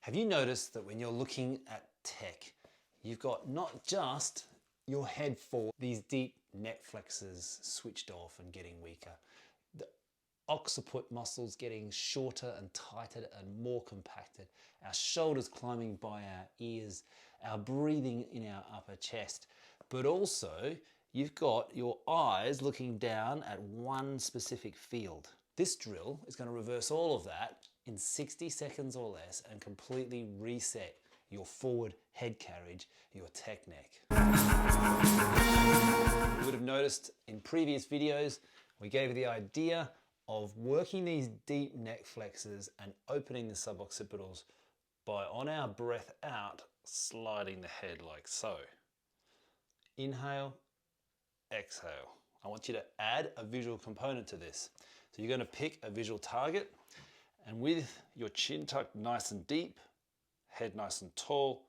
Have you noticed that when you're looking at tech, you've got not just your head forward, these deep neck flexors switched off and getting weaker, the occiput muscles getting shorter and tighter and more compacted, our shoulders climbing by our ears, our breathing in our upper chest, but also you've got your eyes looking down at one specific field. This drill is going to reverse all of that in 60 seconds or less and completely reset your forward head carriage, your tech neck. You would have noticed in previous videos, we gave you the idea of working these deep neck flexors and opening the suboccipitals by, on our breath out, sliding the head like so. Inhale, exhale. I want you to add a visual component to this. So you're going to pick a visual target, and with your chin tucked nice and deep, head nice and tall,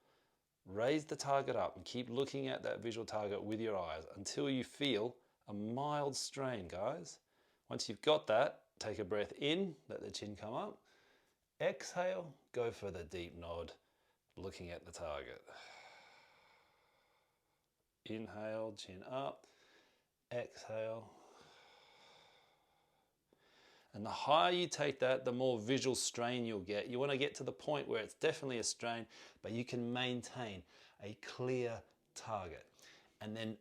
raise the target up and keep looking at that visual target with your eyes until you feel a mild strain, guys. Once you've got that, take a breath in, let the chin come up. Exhale, go for the deep nod, looking at the target. Inhale, chin up. Exhale. And the higher you take that, the more visual strain you'll get. You want to get to the point where it's definitely a strain, but you can maintain a clear target. And then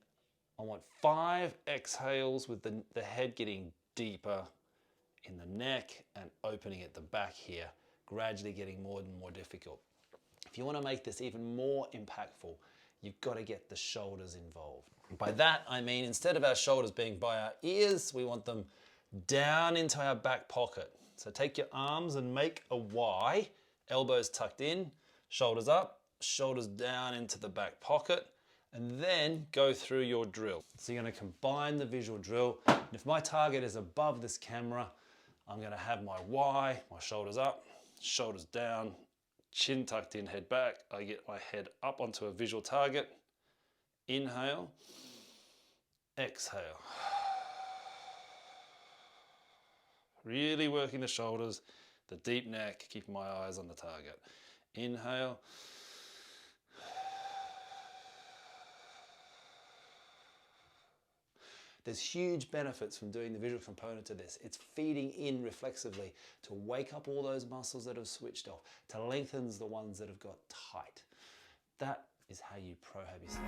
I want 5 exhales with the head getting deeper in the neck and opening at the back here, gradually getting more and more difficult. If you want to make this even more impactful, you've got to get the shoulders involved. And by that, I mean, instead of our shoulders being by our ears, we want them down into our back pocket. So take your arms and make a Y, elbows tucked in, shoulders up, shoulders down into the back pocket, and then go through your drill. So you're going to combine the visual drill. And if my target is above this camera, I'm going to have my Y, my shoulders up, shoulders down, chin tucked in, head back. I get my head up onto a visual target. Inhale, exhale. Really working the shoulders, the deep neck, keeping my eyes on the target. Inhale. There's huge benefits from doing the visual component to this. It's feeding in reflexively to wake up all those muscles that have switched off, to lengthen the ones that have got tight. That is how you pro-hab yourself.